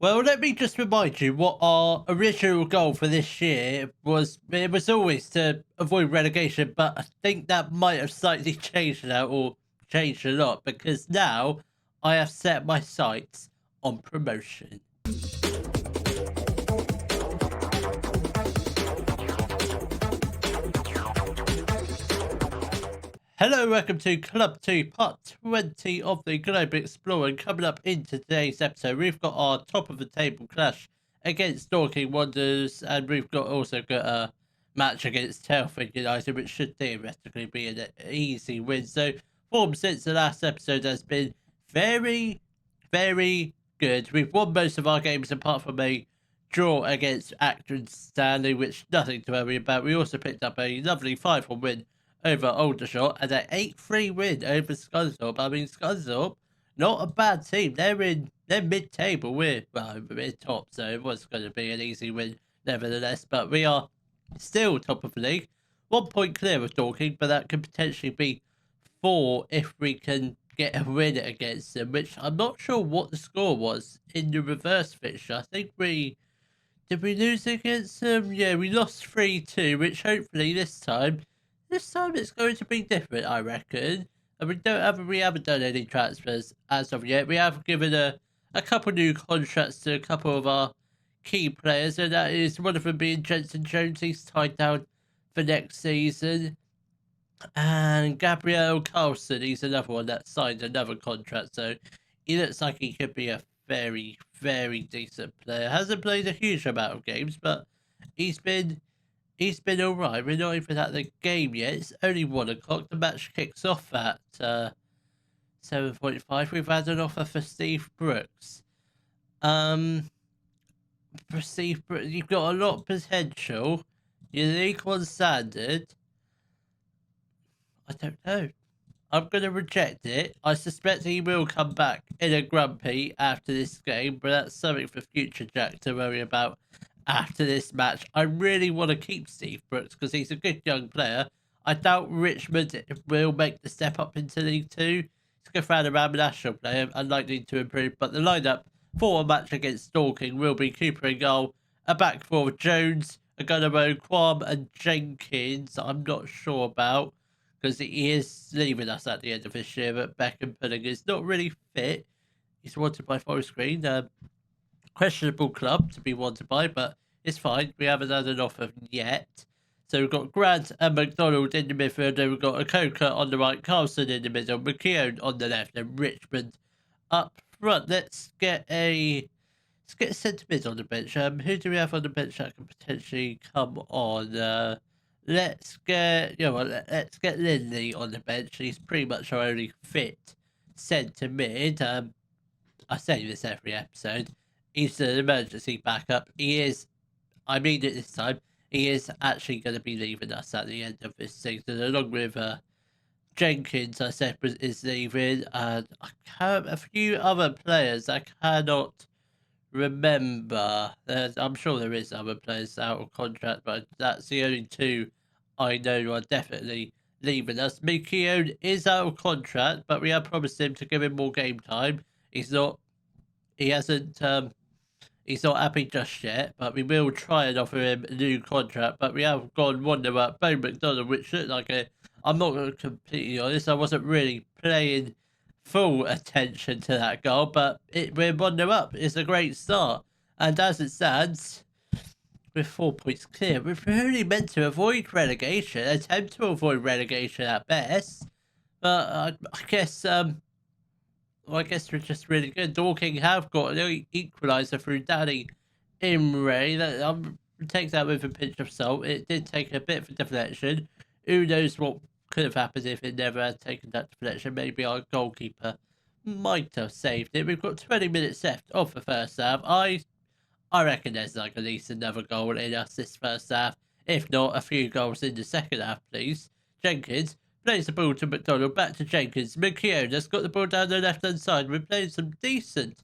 Well, let me just remind you what our original goal for this year was. It was always to avoid relegation, but I think that might have slightly changed now, or changed a lot, because now I have set my sights on promotion. Hello, welcome to Club 2, part 20 of the Global Explorer. And coming up in today's episode, we've got our top of the table clash against Dorking Wanderers, and we've also got a match against Telford United, which should theoretically be an easy win. So, form since the last episode has been very, very good. We've won most of our games apart from a draw against Acton Stanley, which nothing to worry about. We also picked up a lovely 5-1 win over Aldershot and an 8-3 win over Scunthorpe. I mean, Scunthorpe, not a bad team. They're mid-table. We're mid-top, so it was going to be an easy win nevertheless. But we are still top of the league, 1 point clear of Dorking, but that could potentially be 4 if we can get a win against them. Which I'm not sure what the score was in the reverse fixture. I think did we lose against them? Yeah, we lost 3-2, which hopefully this time it's going to be different, I reckon. And we haven't done any transfers as of yet. We have given a couple new contracts to a couple of our key players, and that is one of them being Jensen Jones. He's tied down for next season. And Gabriel Carlson, he's another one that signed another contract, so he looks like he could be a very, very decent player. Hasn't played a huge amount of games, but he's been all right. We're not even at the game yet. It's only 1 o'clock. The match kicks off at 7:45. We've had an offer for Steve Brooks. For Steve Brooks, you've got a lot of potential. Your League One standard. I don't know. I'm going to reject it. I suspect he will come back in a grumpy after this game, but that's something for future Jack to worry about after this match. I really want to keep Steve Brooks because he's a good young player. I doubt Richmond will make the step up into League Two. He's a good fan around the national player, unlikely to improve, but the lineup for a match against Dorking will be Cooper in goal, a back four of Jones, a Gunnermo, Quam, and Jenkins. I'm not sure about because he is leaving us at the end of this year, but Beckham Pudding is not really fit. He's wanted by Forest Green. Questionable club to be wanted by, but it's fine. We haven't had an offer yet. So we've got Grant and McDonald in the midfield, and we've got Akoka on the right, Carlson in the middle, McKeown on the left, and Richmond up front. Let's get a centre mid on the bench. Who do we have on the bench that can potentially come on? Let's get Lindley on the bench. He's pretty much our only fit centre mid. I say this every episode. He's an emergency backup. I mean it this time, he is actually going to be leaving us at the end of this season, along with Jenkins, I said, is leaving, and a few other players I cannot remember. I'm sure there is other players out of contract, but that's the only 2 I know are definitely leaving us. Mikio is out of contract, but we have promised him to give him more game time. He's not happy just yet, but we will try and offer him a new contract. But we have gone one up Bo McDonald, which looked like I'm not going to completely honest, I wasn't really paying full attention to that goal, but we're 1 up. It's a great start. And as it stands, with 4 points clear, we're really meant to avoid relegation, attempt to avoid relegation at best. But I guess we're just really good. Dorking have got an equaliser through Danny Imre. Take that with a pinch of salt. It did take a bit of a deflection. Who knows what could have happened if it never had taken that deflection? Maybe our goalkeeper might have saved it. We've got 20 minutes left of the first half. I reckon there's like at least another goal in us this first half. If not, a few goals in the second half, please. Jenkins plays the ball to McDonald, back to Jenkins. McKeown has got the ball down the left-hand side. We're playing some decent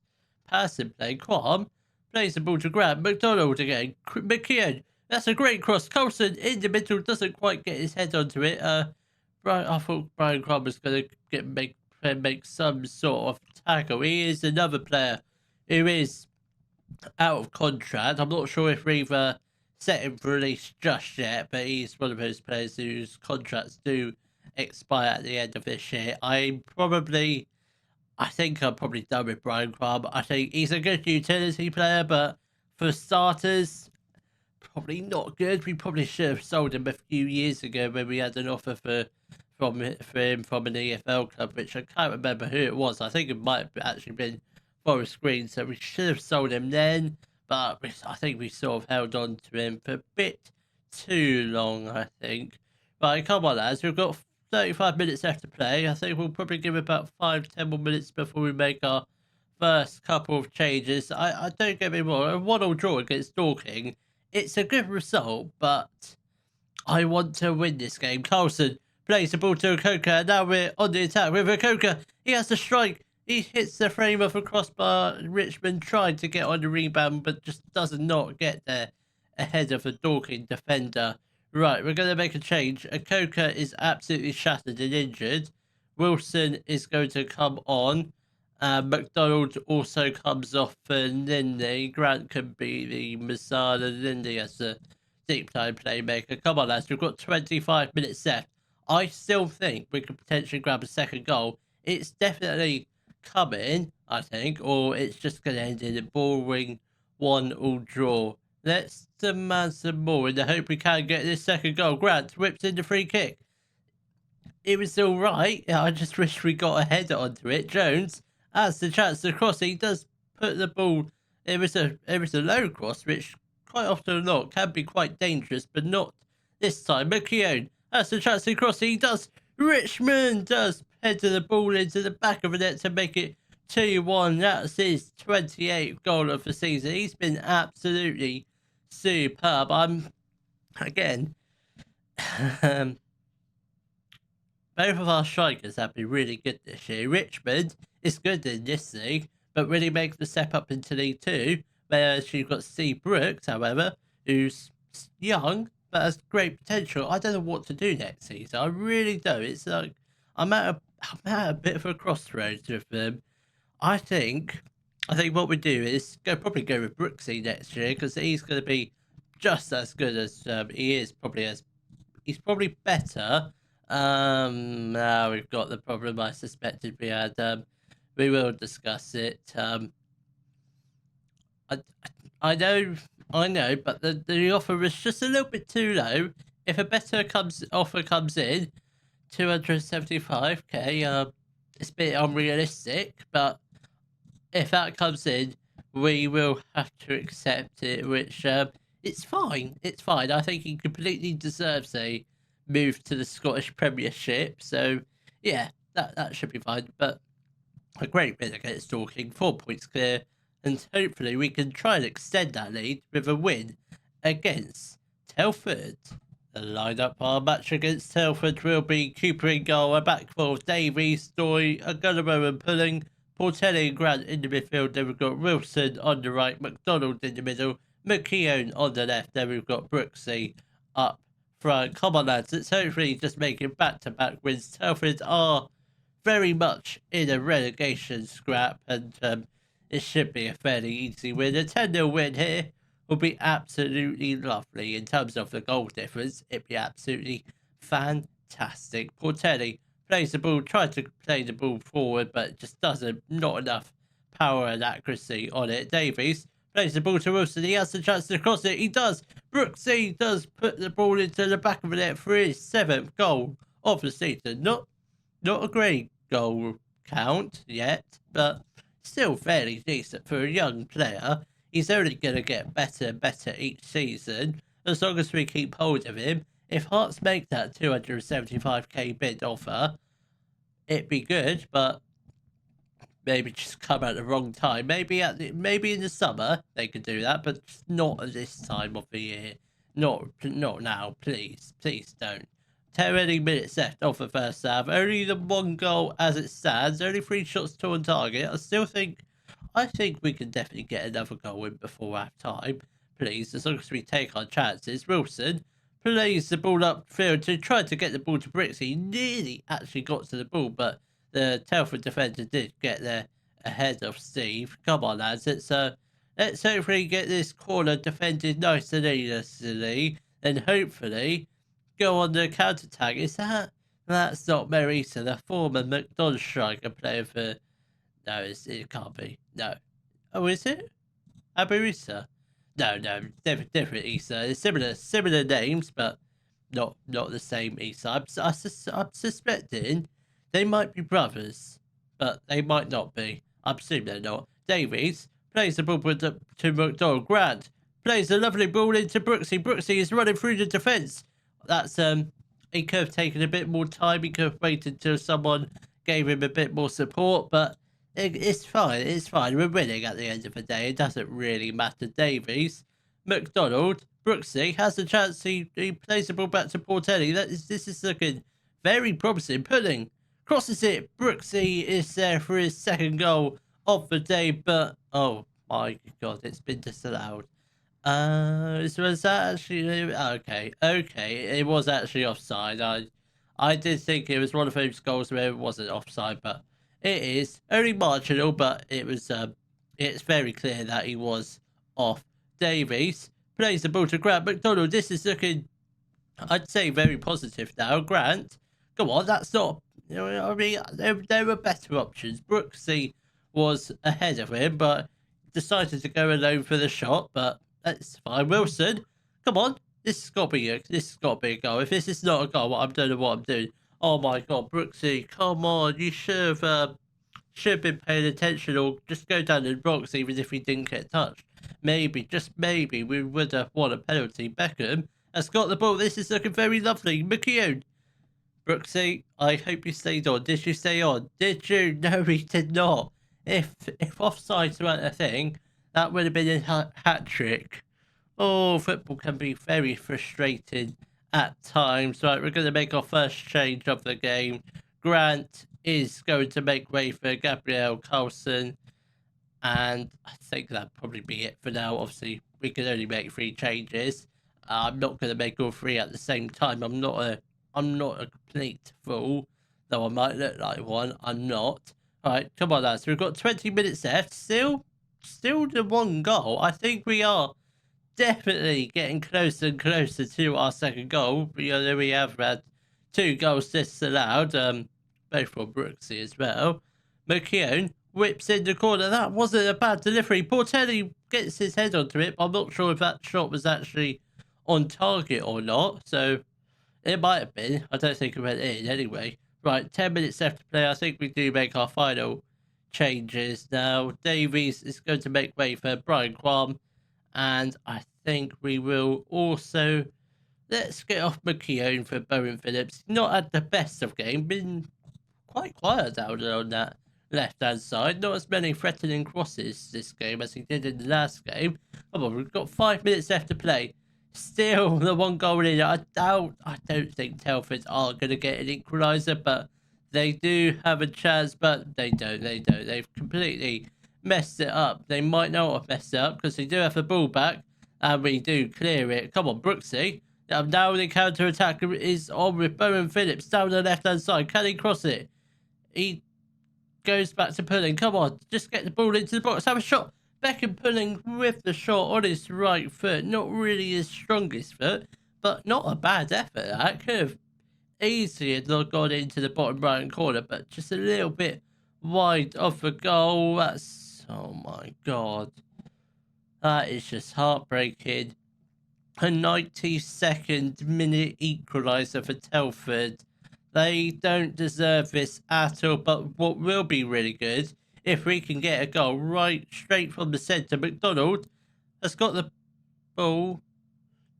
passing play. Quam plays the ball to Grant. McDonald again. McKeown. That's a great cross. Coulson in the middle doesn't quite get his head onto it. I thought Brian Quam was going to make some sort of tackle. He is another player who is out of contract. I'm not sure if we've set him for release just yet, but he's one of those players whose contracts do expire at the end of this year. I think I'm probably done with Brian Crumb. I think he's a good utility player, but for starters, probably not good. We probably should have sold him a few years ago when we had an offer for him from an EFL club, which I can't remember who it was. I think it might have actually been Forest Green, so we should have sold him then. But I think we sort of held on to him for a bit too long, I think. Right, come on, lads. We've got 35 minutes left to play. I think we'll probably give about 5-10 more minutes before we make our first couple of changes. I don't get me wrong. A 1-1 draw against Dorking, it's a good result, but I want to win this game. Carlson plays the ball to Okoka, and now we're on the attack with Okoka. He has the strike. He hits the frame of a crossbar. Richmond tried to get on the rebound, but just does not get there ahead of a Dorking defender. Right, we're going to make a change. Okoka is absolutely shattered and injured. Wilson is going to come on. McDonald also comes off for Lindy. Grant can be the Masada. Lindy as a deep time playmaker. Come on, lads. We've got 25 minutes left. I still think we could potentially grab a second goal. It's definitely coming, I think, or it's just going to end in a boring 1-1 draw. Let's demand some more in the hope we can get this second goal. Grant whips in the free kick. It was all right. I just wish we got a header onto it. Jones has the chance to cross. He does put the ball. It was a low cross, which quite often or not can be quite dangerous, but not this time. McKeown has the chance to cross. He does. Richmond does header the ball into the back of the net to make it 2-1. That's his 28th goal of the season. He's been absolutely superb. Again, both of our strikers have been really good this year. Richmond is good in this league, but really makes the step up into League 2, whereas you've got Steve Brooks, however, who's young, but has great potential. I don't know what to do next season. I really don't. It's like, I'm at a bit of a crossroads with them. I think what we do is probably go with Brooksy next year, because he's going to be just as good as he is. He's probably better. Now we've got the problem I suspected we had. We will discuss it. I know, but the offer was just a little bit too low. If a better offer comes in, 275k, it's a bit unrealistic, but if that comes in, we will have to accept it, which it's fine. It's fine. I think he completely deserves a move to the Scottish Premiership. So yeah, that should be fine. But a great win against Dorking, 4 points clear, and hopefully we can try and extend that lead with a win against Telford. The lineup for our match against Telford will be Cooper in goal, a back four of Davies, Doy, Aguilera and Pulling, Portelli and Grant in the midfield. Then we've got Wilson on the right, McDonald in the middle, McKeown on the left. Then we've got Brooksy up front. Come on, lads, let's hopefully just make it back-to-back wins. Telford are very much in a relegation scrap, and it should be a fairly easy win. A 10-0 win here will be absolutely lovely. In terms of the goal difference, it'd be absolutely fantastic. Portelli plays the ball, tries to play the ball forward, but just doesn't. Not enough power and accuracy on it. Davies plays the ball to Wilson. He has the chance to cross it. He does. Brooksy does put the ball into the back of the net for his 7th goal of the season. Not a great goal count yet, but still fairly decent for a young player. He's only going to get better and better each season as long as we keep hold of him. If Hearts make that 275k bid offer, it'd be good, but maybe just come at the wrong time. Maybe in the summer they could do that, but not at this time of the year. Not now, please don't. 10 minutes left of the first half. Only the 1 goal as it stands. Only 3 shots to on target. I think we can definitely get another goal in before half time. Please, as long as we take our chances. Wilson plays the ball upfield to try to get the ball to Bricks. He nearly actually got to the ball, but the Telford defender did get there ahead of Steve. Come on, lads. Let's Let's hopefully get this corner defended nice and easily, and hopefully go on the counter attack. Is that? That's not Marisa, the former McDonald's striker playing for. No, it can't be. No. Oh, is it? Abarisa? No, no, different Issa. Similar names, but not the same Issa. I'm suspecting they might be brothers, but they might not be. I presume they're not. Davies plays the ball to McDonald. Grant plays a lovely ball into Brooksy. Brooksy is running through the defence. That's he could have taken a bit more time. He could have waited till someone gave him a bit more support, but it's fine. It's fine. We're winning at the end of the day. It doesn't really matter. Davies, McDonald, Brooksy has the chance. He plays the ball back to Portelli. This is looking very promising. Pudding crosses it. Brooksy is there for his second goal of the day, but oh my god, it's been disallowed. Was that actually okay? Okay, it was actually offside. I did think it was one of those goals where it wasn't offside, but it is only marginal. But it's very clear that he was off. Davies plays the ball to Grant McDonald. This is looking, I'd say, very positive now. Grant, come on, that's not. You know, I mean, there were better options. Brooksy was ahead of him, but decided to go alone for the shot. But that's fine. Wilson, come on. This has got to be a goal. If this is not a goal, I don't know what I'm doing. Oh my god, Brooksy, come on. You should have been paying attention, or just go down the box even if he didn't get touched. Maybe, just maybe, we would have won a penalty. Beckham has got the ball. This is looking very lovely. McKeown. Brooksy, I hope you stayed on. Did you stay on? Did you? No, he did not. If offsides weren't a thing, that would have been a hat trick. Oh, football can be very frustrating at times. Right, we're going to make our first change of the game. Grant is going to make way for Gabriel Carlson. And I think that'd probably be it for now. Obviously, we can only make 3 changes. I'm not going to make all 3 at the same time. I'm not a complete fool, though I might look like one. I'm not. All right, come on, lads. We've got 20 minutes left. Still the 1 goal. I think we are definitely getting closer and closer to our second goal. We have had 2 goals disallowed. Both from Brooksy as well. McKeown whips in the corner. That wasn't a bad delivery. Portelli gets his head onto it. I'm not sure if that shot was actually on target or not. So it might have been. I don't think it went in anyway. Right, 10 minutes left to play. I think we do make our final changes now. Davies is going to make way for Brian Quam. And I think we will also... Let's get off McKeown for Bowen Phillips. Not at the best of game. Been quite quiet down on that left-hand side. Not as many threatening crosses this game as he did in the last game. Come on, we've got 5 minutes left to play. Still the 1 goal in. I don't think Telford are going to get an equaliser, but they do have a chance, but they don't. They've completely messed it up. They might not have messed it up because they do have the ball back, and we do clear it. Come on, Brooksy. Now the counter-attack is on with Bowen Phillips down the left-hand side. Can he cross it? He goes back to Pulling. Come on, just get the ball into the box. Have a shot. Beckham Pulling with the shot on his right foot. Not really his strongest foot, but not a bad effort. That could have easily gone into the bottom right corner, but just a little bit wide of the goal. That's, oh my god. That is just heartbreaking. A 92nd minute equaliser for Telford. They don't deserve this at all, but what will be really good, if we can get a goal right straight from the centre. McDonald has got the ball.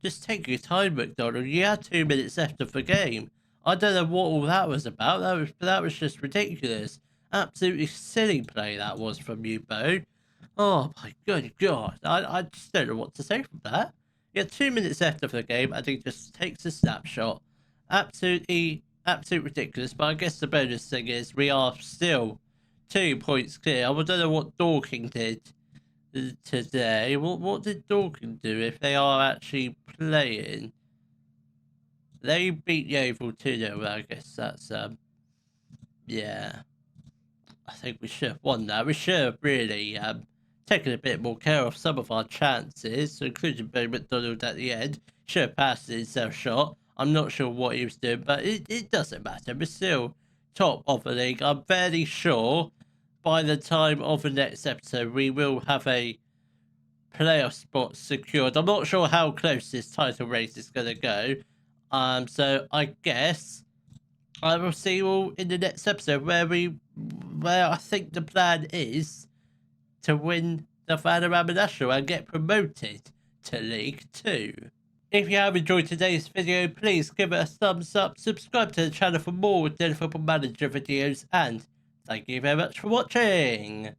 Just take your time, McDonald. You had 2 minutes left of the game. I don't know what all that was about. That was just ridiculous. Absolutely silly play that was from you, Bo. Oh my good god. I just don't know what to say from that. You had 2 minutes left of the game and he just takes a snapshot. Absolutely ridiculous. But I guess the bonus thing is we are still 2 points clear. I don't know what Dorking did today. What did Dorking do if they are actually playing? They beat Yeovil 2-0. I guess that's yeah. I think we should have won that. We should have really taken a bit more care of some of our chances, including Bo McDonald at the end. Should have passed it instead of shot. I'm not sure what he was doing, but it doesn't matter. We're still top of the league. I'm fairly sure by the time of the next episode, we will have a playoff spot secured. I'm not sure how close this title race is going to go. So I guess I will see you all in the next episode where I think the plan is to win the Vanarama National and get promoted to League 2. If you have enjoyed today's video, please give it a thumbs up, subscribe to the channel for more Daily Football Manager videos, and thank you very much for watching.